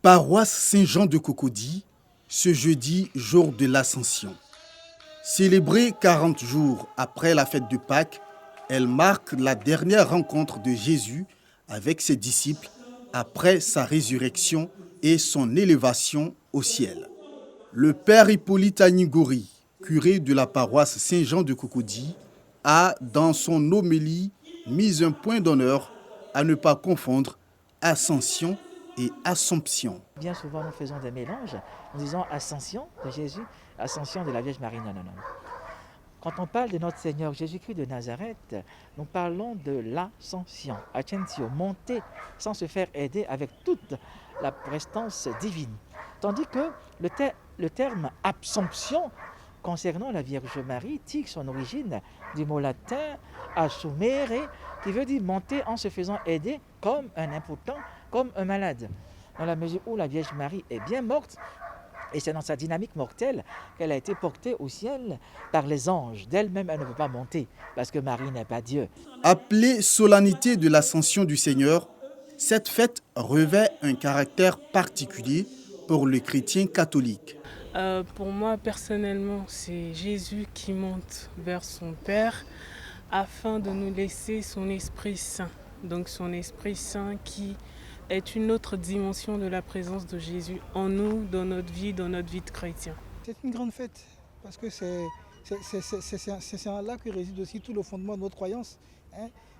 Paroisse Saint-Jean de Cocody, ce jeudi, jour de l'Ascension. Célébrée 40 jours après la fête de Pâques, elle marque la dernière rencontre de Jésus avec ses disciples après sa résurrection et son élévation au ciel. Le père Hippolyte Anigori, curé de la paroisse Saint-Jean de Cocody, a, dans son homélie, mis un point d'honneur à ne pas confondre ascension et assomption. Bien souvent, nous faisons des mélanges en disant ascension de Jésus, ascension de la Vierge Marie. Non. Quand on parle de notre Seigneur Jésus-Christ de Nazareth, nous parlons de l'ascension, ascensio, monter sans se faire aider avec toute la prestance divine. Tandis que le terme absomption concernant la Vierge Marie tire son origine du mot latin assumere, qui veut dire monter en se faisant aider comme un impotent, comme un malade. Dans la mesure où la Vierge Marie est bien morte, et c'est dans sa dynamique mortelle qu'elle a été portée au ciel par les anges. D'elle-même, elle ne peut pas monter, parce que Marie n'est pas Dieu. Appelée solennité de l'Ascension du Seigneur, cette fête revêt un caractère particulier pour le chrétien catholique. Pour moi, personnellement, c'est Jésus qui monte vers son Père afin de nous laisser son Esprit Saint. Donc son Esprit Saint qui est une autre dimension de la présence de Jésus en nous, dans notre vie de chrétien. C'est une grande fête parce que c'est là que réside aussi tout le fondement de notre croyance.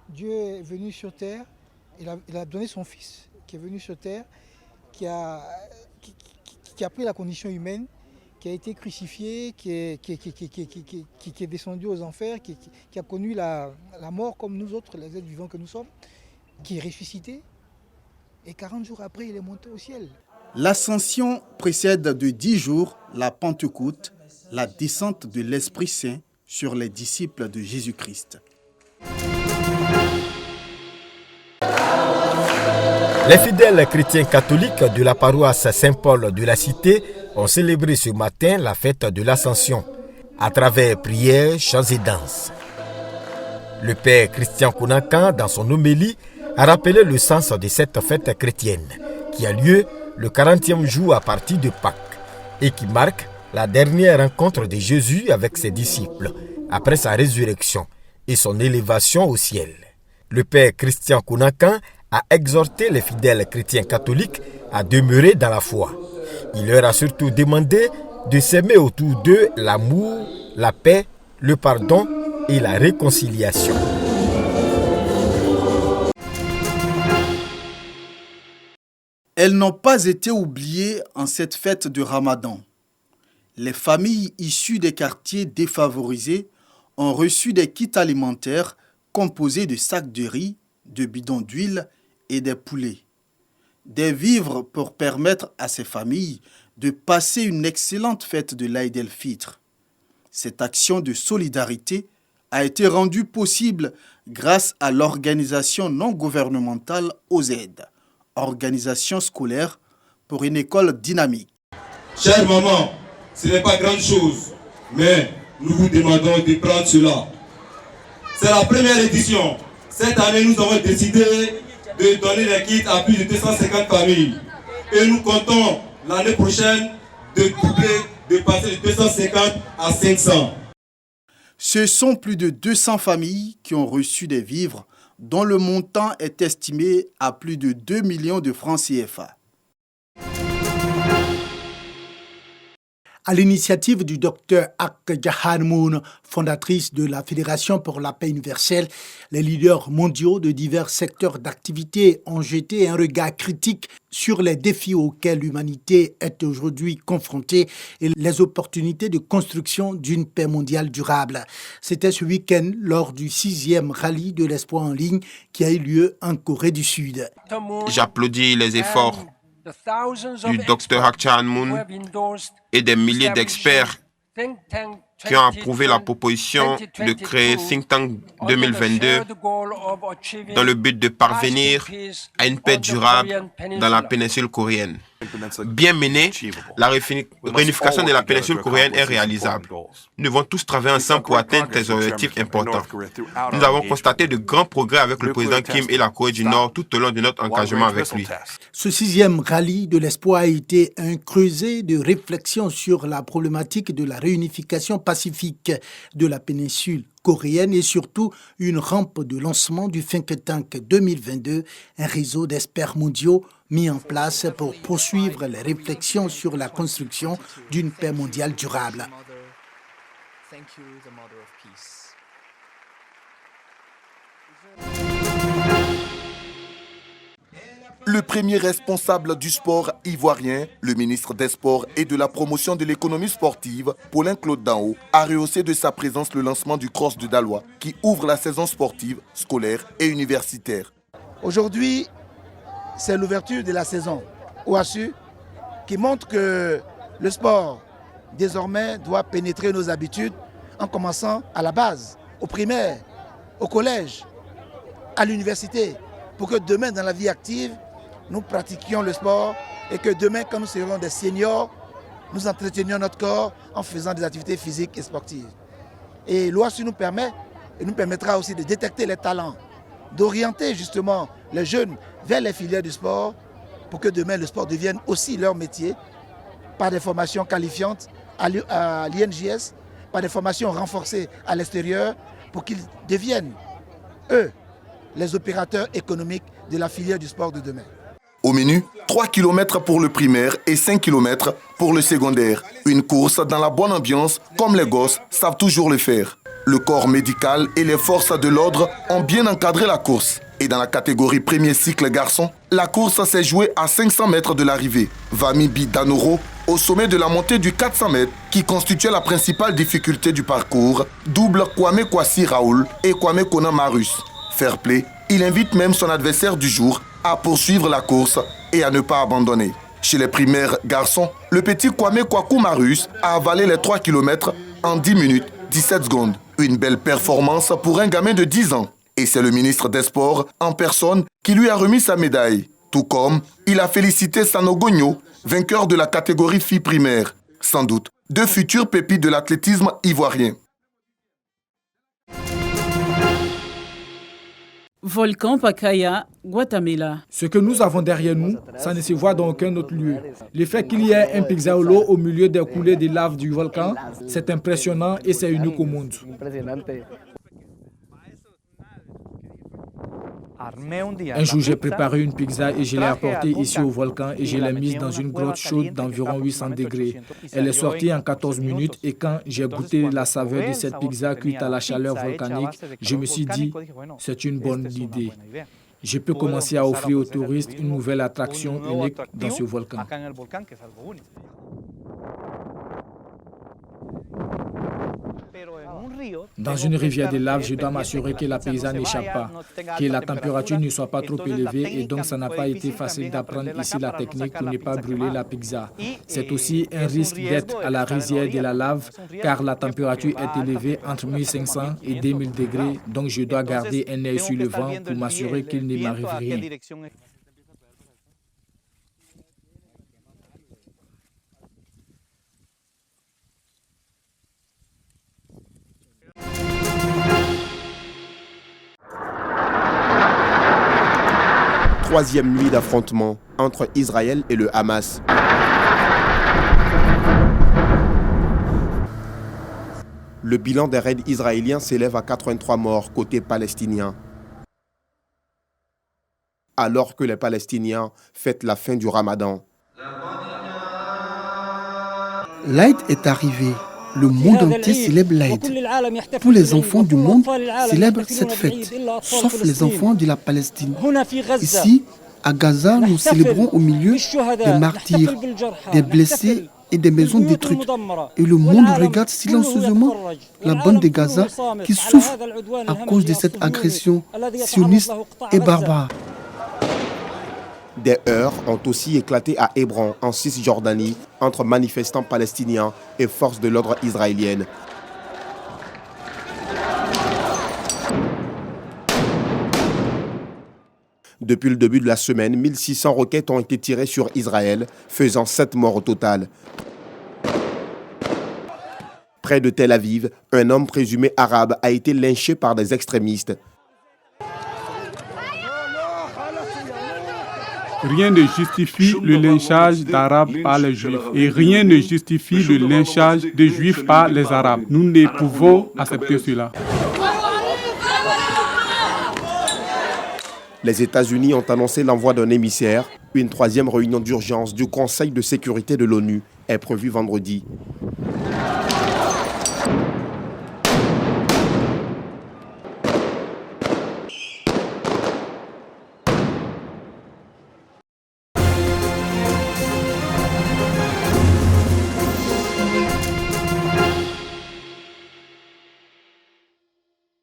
Dieu est venu sur terre, il a donné son Fils qui est venu sur terre, qui a pris la condition humaine, qui a été crucifié, qui est descendu aux enfers, qui a connu la mort comme nous autres, les êtres vivants que nous sommes, qui est ressuscité. Et 40 jours après, il est monté au ciel. L'Ascension précède de 10 jours la Pentecôte, la descente de l'Esprit Saint sur les disciples de Jésus-Christ. Les fidèles chrétiens catholiques de la paroisse Saint-Paul de la Cité ont célébré ce matin la fête de l'Ascension à travers prières, chants et danses. Le père Christian Konankan, dans son homélie, a rappelé le sens de cette fête chrétienne qui a lieu le 40e jour à partir de Pâques et qui marque la dernière rencontre de Jésus avec ses disciples après sa résurrection et son élévation au ciel. Le père Christian Konankan a exhorté les fidèles chrétiens catholiques à demeurer dans la foi. Il leur a surtout demandé de s'aimer autour d'eux l'amour, la paix, le pardon et la réconciliation. Elles n'ont pas été oubliées en cette fête de Ramadan. Les familles issues des quartiers défavorisés ont reçu des kits alimentaires composés de sacs de riz, de bidons d'huile et des poulets. Des vivres pour permettre à ces familles de passer une excellente fête de l'Aïd el-Fitr. Cette action de solidarité a été rendue possible grâce à l'organisation non gouvernementale OZ, organisation scolaire pour une école dynamique. Chère maman, ce n'est pas grande chose, mais nous vous demandons de prendre cela. C'est la première édition. Cette année, nous avons décidé de donner les kits à plus de 250 familles. Et nous comptons l'année prochaine de doubler, de passer de 250 à 500. Ce sont plus de 200 familles qui ont reçu des vivres dont le montant est estimé à plus de 2 millions de francs CFA. À l'initiative du Dr Ak Jahanmoun, fondatrice de la Fédération pour la paix universelle, les leaders mondiaux de divers secteurs d'activité ont jeté un regard critique sur les défis auxquels l'humanité est aujourd'hui confrontée et les opportunités de construction d'une paix mondiale durable. C'était ce week-end lors du 6e rallye de l'espoir en ligne qui a eu lieu en Corée du Sud. J'applaudis les efforts du Dr Ak Jahanmoun et des milliers d'experts qui ont approuvé la proposition de créer Think Tank 2022 dans le but de parvenir à une paix durable dans la péninsule coréenne. Bien menée, la réunification de la péninsule coréenne est réalisable. Nous devons tous travailler ensemble pour atteindre des objectifs importants. Nous avons constaté de grands progrès avec le président Kim et la Corée du Nord tout au long de notre engagement avec lui. Ce 6e rallye de l'espoir a été un creuset de réflexion sur la problématique de la réunification pacifique de la péninsule coréenne et surtout une rampe de lancement du Think Tank 2022, un réseau d'experts mondiaux mis en place pour poursuivre les réflexions sur la construction d'une paix mondiale durable. Le premier responsable du sport ivoirien, le ministre des Sports et de la promotion de l'économie sportive, Paulin Claude Dao, a rehaussé de sa présence le lancement du Cross de Daloa, qui ouvre la saison sportive, scolaire et universitaire. Aujourd'hui, c'est l'ouverture de la saison OASU qui montre que le sport, désormais, doit pénétrer nos habitudes en commençant à la base, au primaire, au collège, à l'université, pour que demain, dans la vie active, nous pratiquions le sport et que demain, quand nous serons des seniors, nous entretenions notre corps en faisant des activités physiques et sportives. Et l'OASU nous permet et nous permettra aussi de détecter les talents, d'orienter justement les jeunes vers les filières du sport pour que demain le sport devienne aussi leur métier par des formations qualifiantes à l'INJS, par des formations renforcées à l'extérieur pour qu'ils deviennent, eux, les opérateurs économiques de la filière du sport de demain. Au menu, 3 km pour le primaire et 5 km pour le secondaire. Une course dans la bonne ambiance, comme les gosses savent toujours le faire. Le corps médical et les forces de l'ordre ont bien encadré la course. Et dans la catégorie premier cycle garçon, la course s'est jouée à 500 mètres de l'arrivée. Vamibi Danoro, au sommet de la montée du 400 mètres, qui constituait la principale difficulté du parcours, double Kwame Kwasi Raoul et Kwame Kona Marus. Fair play, il invite même son adversaire du jour à poursuivre la course et à ne pas abandonner. Chez les primaires garçons, le petit Kwame Kwaku Marus a avalé les 3 km en 10 minutes 17 secondes. Une belle performance pour un gamin de 10 ans. Et c'est le ministre des Sports en personne qui lui a remis sa médaille. Tout comme il a félicité Sanogonyo, vainqueur de la catégorie filles primaire. Sans doute, deux futures pépites de l'athlétisme ivoirien. Volcan Pacaya, Guatemala. Ce que nous avons derrière nous, ça ne se voit dans aucun autre lieu. Le fait qu'il y ait un pizzaolo au milieu des coulées de lave du volcan, c'est impressionnant et c'est unique au monde. Un jour, j'ai préparé une pizza et je l'ai apportée ici au volcan et je l'ai mise dans une grotte chaude d'environ 800 degrés. Elle est sortie en 14 minutes et quand j'ai goûté la saveur de cette pizza cuite à la chaleur volcanique, je me suis dit, c'est une bonne idée. Je peux commencer à offrir aux touristes une nouvelle attraction unique dans ce volcan. Dans une rivière de lave, je dois m'assurer que la pizza n'échappe pas, que la température ne soit pas trop élevée et donc ça n'a pas été facile d'apprendre ici la technique pour ne pas brûler la pizza. C'est aussi un risque d'être à la rizière de la lave car la température est élevée entre 1500 et 2000 degrés, donc je dois garder un œil sur le vent pour m'assurer qu'il ne m'arrive rien. Troisième nuit d'affrontement entre Israël et le Hamas. Le bilan des raids israéliens s'élève à 83 morts côté palestinien. Alors que les Palestiniens fêtent la fin du Ramadan. L'Aïd est arrivé. Le monde entier célèbre l'Aïd. Tous les enfants du monde célèbrent cette fête, sauf les enfants de la Palestine. Ici, à Gaza, nous célébrons au milieu des martyrs, des blessés et des maisons détruites. Et le monde regarde silencieusement la bande de Gaza qui souffre à cause de cette agression sioniste et barbare. Des heurts ont aussi éclaté à Hébron, en Cisjordanie, entre manifestants palestiniens et forces de l'ordre israéliennes. Depuis le début de la semaine, 1600 roquettes ont été tirées sur Israël, faisant 7 morts au total. Près de Tel Aviv, un homme présumé arabe a été lynché par des extrémistes. Rien ne justifie le lynchage d'Arabes par les Juifs et rien ne justifie le lynchage des Juifs par les Arabes. Nous ne pouvons accepter cela. Les États-Unis ont annoncé l'envoi d'un émissaire. Une troisième réunion d'urgence du Conseil de sécurité de l'ONU est prévue vendredi.